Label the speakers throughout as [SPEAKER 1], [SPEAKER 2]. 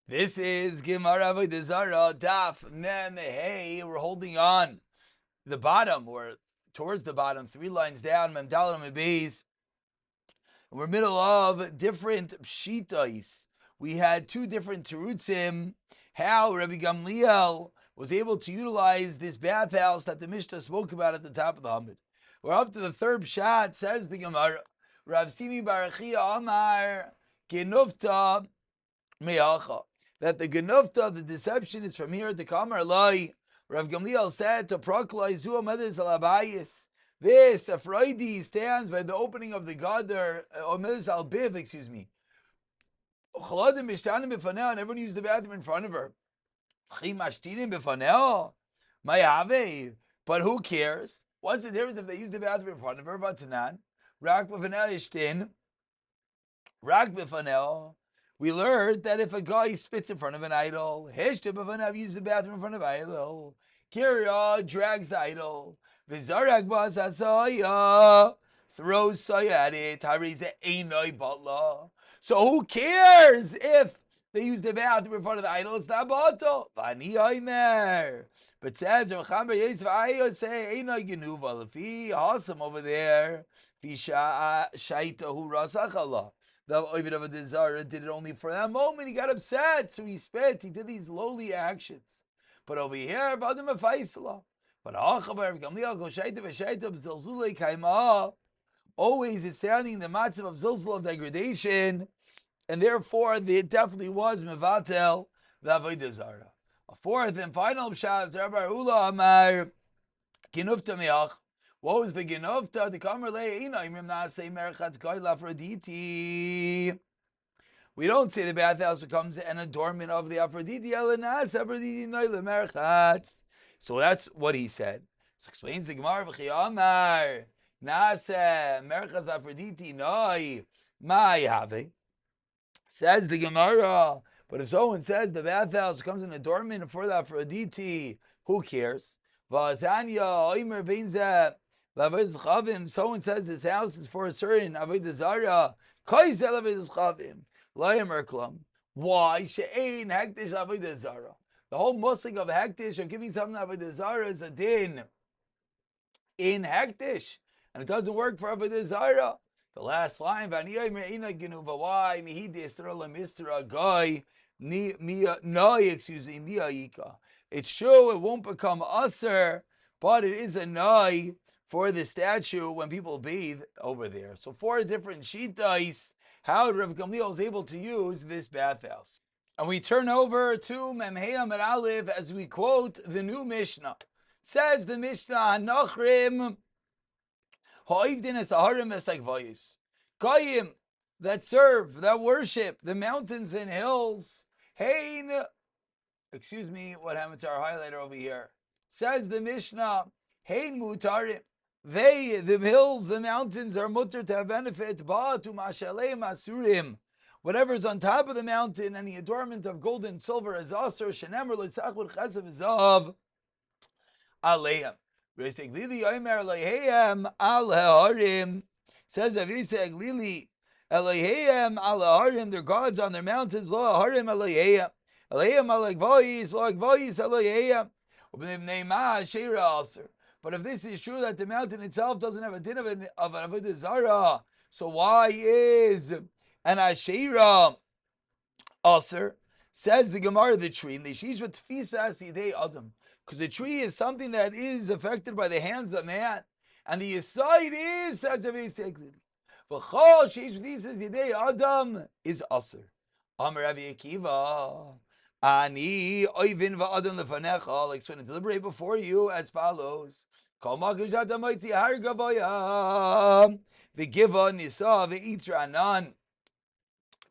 [SPEAKER 1] This is Gemara Avodah Zarah, Daf Mem Hey. We're holding on the bottom, or towards the bottom, 3 lines down, Mem Dalet Mem Beis. We're middle of different pshitais. We had 2 different terutzim, how Rabbi Gamliel was able to utilize this bathhouse that the Mishnah spoke about at the top of the Hamid. We're up to the 3rd pshat, says the Gemara. Rav Simi Barachia Amar Genufta Me'acha. That the genufta, the deception, is from here to Kamar Lai. Rav Gamliel said to Proklai Zu Amedis al Abayis. This Aphrodite stands by the opening of the Gadar, Amedis al Biv, excuse me. Chaladim Mishtanim B'faneo, and everyone used the bathroom in front of her. Chim Ashtinim B'faneo, Mayave. But who cares? What's the difference if they use the bathroom in front of her? Vatanan. Rak B'faneo Ishtin. Rak B'faneo. We learned that if a guy spits in front of an idol, Heshtib used the bathroom in front of an idol, Kirya drags the idol, Vizarak Basasaya throws Saya at it, Hariza Einoi Batla. So who cares if they use the bathroom in front of the idol? It's not Bato. Vani Oimer. But says Rachamer Yosef Ayo say Einoi Genuva. Lefi Hasam over there, Fisha Shaita Hu Rasachala. The Avodah Zarah did it only for that moment. He got upset, so he spit. He did these lowly actions. But over here, Vadim Faisala. But always it's sounding the matzav of zilzul of degradation, and therefore there definitely was mevatel the Avodah Zarah. A 4th and final pshat, Rabbi Ula Amar Kinufta Meach. What was the genufta? The kamer le'ina imrim na'asei merchat koy l'Aphrodite. We don't say the bathhouse becomes an adornment of the Aphrodite. Elanas Aphrodite noy le'merchat. So that's what he said. So explains the Gemara v'chiyamar na'aseh merchat Aphrodite noy ma'yave. Says the Gemara. But if someone says the bathhouse becomes an adornment for the Aphrodite, who cares? V'atanya oimer beinzeh. Someone says this house is for a certain Avodah Zarah. Why? She'ein hektish Avodah Zarah. The whole musik of hektish, of giving something Avodah Zarah, is a din in hektish, and it doesn't work for Avodah Zarah. The last line, why? It's true, it won't become usher, but it is a nai for the statue when people bathe over there. So 4 different shitais, how Rav Gamliel was able to use this bathhouse. And we turn over to Memhei Amar Aleph as we quote the new Mishnah. Says the Mishnah, Nachrim ha'ivdin es aharim es agvayis. Goyim that serve, that worship the mountains and hills. Hein, excuse me, what happened to our highlighter over here? Says the Mishnah, Hein mutarim. They, the hills, the mountains, are mutter to have benefit. Ba'atu ma'shalei masurim. Whatever's on top of the mountain, any adornment of gold and silver is asur. Shenemar l'tzachur chesav zav aleim. V'yisek lili yomer leihem al ha'arim. Says Avisek lili eleihem al ha'arim. Their gods on their mountains. Lo ha'arim eleihem. Eleihem al gvoyis. Lo gvoyis eleihem. Ubnei ma sheira asur. But if this is true that the mountain itself doesn't have a din of an Avodah Zarah, so why is an Asherah Aser? Says the Gemara, the tree, because the tree is something that is affected by the hands of man, and the aside is, says Adam is Aser. Amar Rabbi Akiva. Ani oivin va'adam lefanecha, like so to deliberate before you as follows. Kol makujat amoitzi har gavoya, v'giva nisa v'itra anan.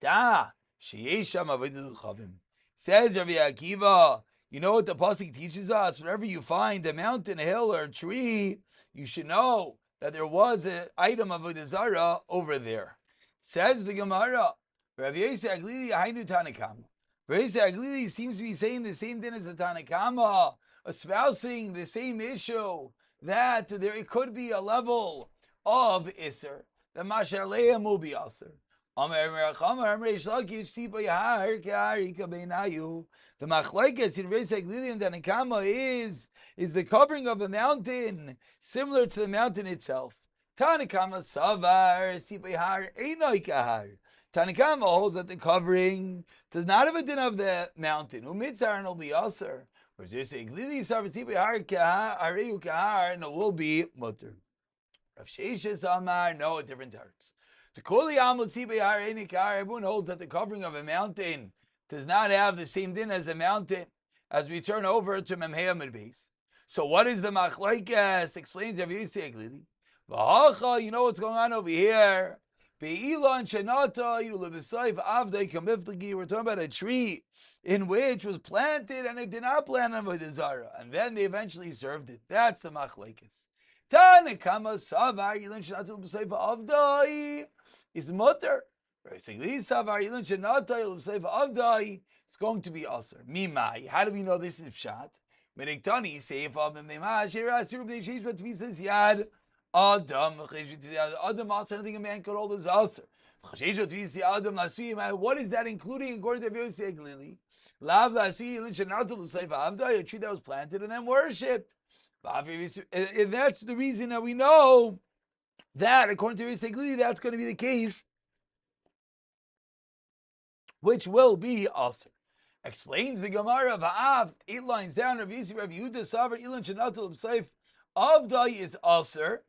[SPEAKER 1] Da sheyesham avodah chavim. Says Rabbi Akiva, you know what the pasuk teaches us? Whenever you find a mountain, a hill, or a tree, you should know that there was an item of avodah zarah over there. Says the Gemara, Rabbi Yosef Aglili Hainu Tanakam. Rabbi Aglili seems to be saying the same thing as the Tanakama, espousing the same issue, that there could be a level of Isser, that Mashaleim will be Isser. The machlekes in Reis Glili and Tanakama is the covering of a mountain similar to the mountain itself. Tanakama savar sipayhar einoi kahar. Tanakama holds that the covering does not have a din of the mountain. Umitzar and will be aser. Whereas Reis Glili savar sipayhar kahar kahar and it will be mutter. Rav Sheshes Amar, no, different tarts. The Kuli Amud Sibehar Enikar, everyone holds that the covering of a mountain does not have the same din as a mountain as we turn over to Memhei Amud Beis. So what is the machlekes? Explains Rav Yisrael Glili. V'hacha, you know what's going on over here. Be'ilan Shenata Yulibisayf Avdei Kamiflagi. We're talking about a tree in which was planted and it did not plant on Avodah Zarah, and then they eventually served it. That's the machlekes. Tanakama savar yilin shenatil b'seifa avdai is mutter. Savar yilin shenatil b'seifa avdai. It's going to be aser. Mimai. How do we know this is pshat? Meniktani seifa b'meimah shira asur b'nei sheish b'tvisas yad adam. Adam aser. Anything a man could hold is aser. What is that including according to Yosef Glili? Lav la'asui yilin shenatil b'seifa avdai, a tree that was planted and then worshipped. And that's the reason that we know that, according to Yosef Glili, that's going to be the case, which will be aser. Explains the Gemara of Ha'af, 8 lines down, Rav Yisrael, Rav Yehuda, Savar, Ilan, Shanatul, B'Seif, Avdai is aser.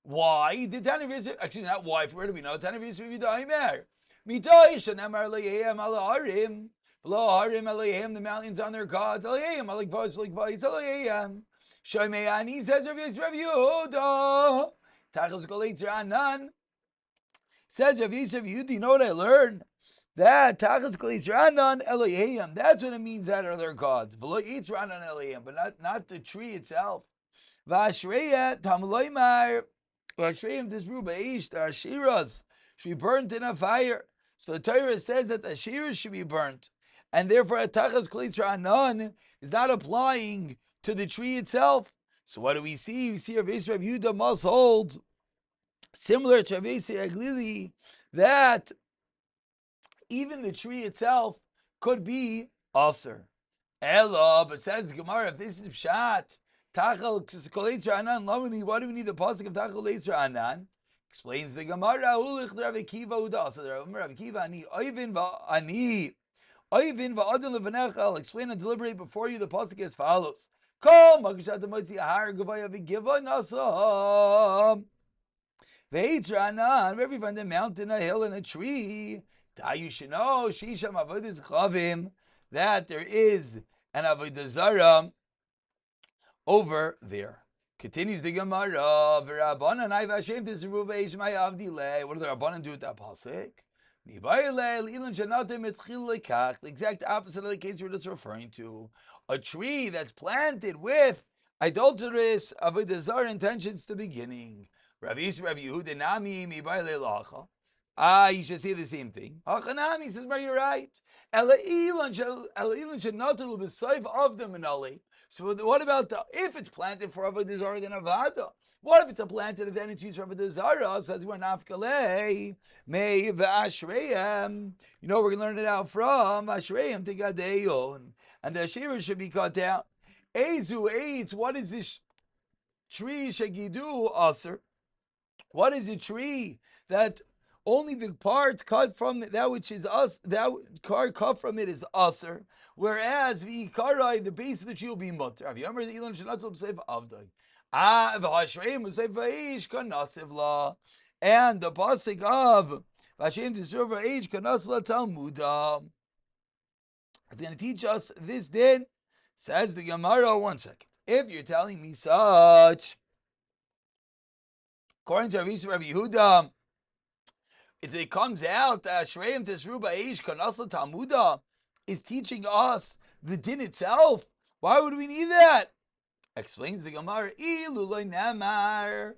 [SPEAKER 1] Why? Did Tana Yisrael, actually not why, where do we know? Tana Yisrael, Yehuda, Aimer. Mitai, Shanamar, Le'ehem, Ala Harim, V'lo Harim, Alehem, the mountains on their gods, Alehem, Alek Vaz, Alek Vaz, Alehem. Shomeani says Rav Yehuda. Tachas Koleitzer Anan says Rav Yehuda. You know what I learned? That Tachas Koleitzer Anan Elohim. That's what it means. That are their gods. V'lo Yitzer Anan Elohim, but not the tree itself. V'ashreya Tamloimar. V'ashreyim Tisru Beish. The Ashiras should be burnt in a fire. So the Torah says that the Ashiras should be burnt, and therefore Tachas Koleitzer Anan is not applying to the tree itself. So what do we see? We see Rav Yehuda must hold, similar to Rav Glili, that even the tree itself could be aser. Ella, but says the Gemara, if this is pshat, Tachal Koleitzer Anan, why do we need the pasuk of Tachal Koleitzer Anan? Explains the Gemara, Ulich Rav Akiva Uda, Rav Akiva Ani Oivin Va'ani Oivin Va'adin Levanecha. I'll explain and deliberate before you the pasuk as follows. Wherever you find a mountain, a hill, and a tree, you should know that there is an Avodah Zarah over there. Continues the Gemara. What do the Rabbanan do with that pasuk? The exact opposite of the case we're just referring to. A tree that's planted with adulterous Avodah Zarah intentions to beginning. Rav Yehuda Nami Mibayle Lacha. You should say the same thing. Hachanami says, you're right. So what about if it's planted for Avodah Zarah then Avada? What if it's a planted and then it's used for Avodah Zarah? Says we're nafkalei mei v'ashreyem. You know we're going to learn it out from ashreyem tigadeyon, and the ashira should be cut down. Ezu eitz. What is this tree shegidu aser? What is a tree that only the part cut from that which is us, that part cut from it is aser, whereas the ikarai, the base of the tree will be mutter. Have you ever the ilan shenatul b'seif avdai? V'hashreim b'seif va'ish kanasiv la, and the pasuk of v'hashreim b'seif va'ish kanasiv la talmuda. It's going to teach us this din. Says the Gemara. 1 second. If you're telling me such, according to Rabbi Yehuda, if it comes out that Shreim Tesru Ba'ish Kanasla Talmuda is teaching us the din itself, why would we need that? Explains the Gemara, Ilulay Namar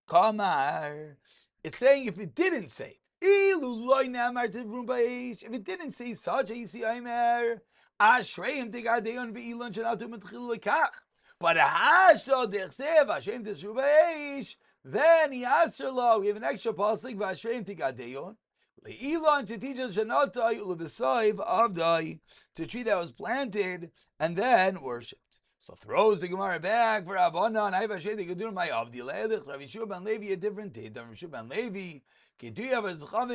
[SPEAKER 1] Kamar. It's saying if it didn't say it. Ilulay Namar Tesru Ba'ish. If it didn't say such, Isi Aimer Ashreim Tigadeon Be'ilan Shanatu Metchil Lekach. But a Hashdo Dechsev Hashem Tesru Ba'ish. Then he asked her, we have an extra pasuk, V'ashrei Tigadeyon, Le'ilon to teach us shanatai ulebesayv avdai, to a tree that was planted and then worshipped. So throws the Gemara back for Rabbanan. I have a shade they could do my avdi le'elich. Rav Yeshua ben Levi a different date. Rav Yeshua ben Levi. Says Rav Yeshua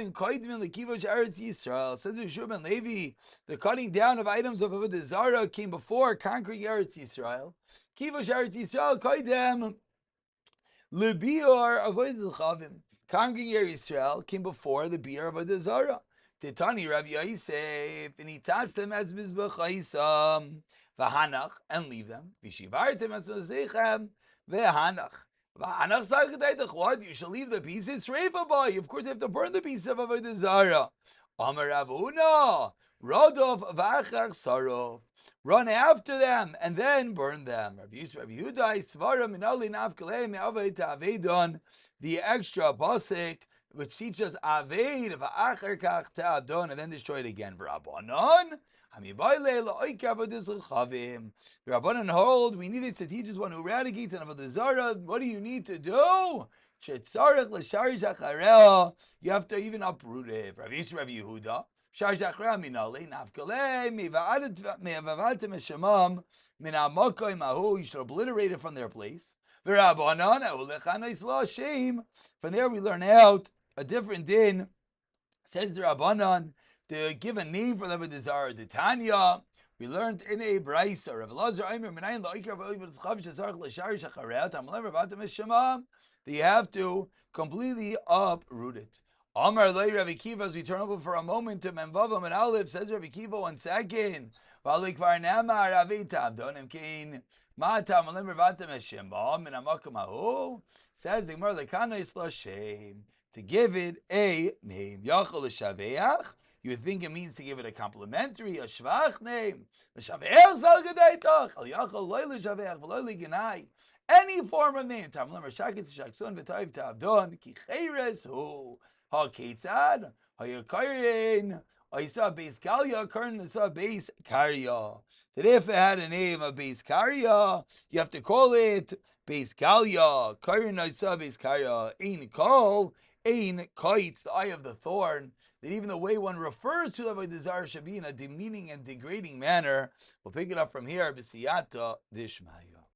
[SPEAKER 1] ben Levi, the cutting down of items of Avodah Zarah came before conquering Eretz Yisrael. Kivosh Eretz Yisrael koidem lebior avodah chavim. Conquering Eretz Yisrael came before the bior of Avodah Zarah. Titani Rav Yosef, and he touched them as mizbech haisam v'hanach, and leave them. V'shivartem as mizbechem v'hanach. What? You shall leave the pieces? Of course, you have to burn the piece of Avodah Zarah. Amar Rav Huna, Rodov v'achar sarov. Run after them and then burn them. Rav Yehuda Svara minali nafkalei me'aved ta'avedon. The extra pasuk which teaches aved v'achar kach ta'adon, and then destroy it again. V'Rabbanan. The Rabbanan hold we need to teach us one who eradicates an Avodah Zarah. What do you need to do? You have to even uproot it. Rav Yehuda, you should obliterate it from their place. From there we learn out a different din. Says the Rabbanan, to give a name for the Avodah Zarah. The Tanya, we learned in a brayso. That you have to completely uproot it. Amar Lei Rav Akiva, as we turn over for a moment to Memvavam and Aleph, says Rav Akiva 1 second. Says the Gemara, to give it a name. You think it means to give it a complimentary, a shvach name. Any form of name. I saw base Kalia, currently saw base Karya. That if it had a name of base Karya, you have to call it base Kalia. Current I saw base Karya. Ein kol, ein kites, the eye of the thorn. That even the way one refers to the Avodah Zarah should be in a demeaning and degrading manner. We'll pick it up from here. B'siyata dishmaya.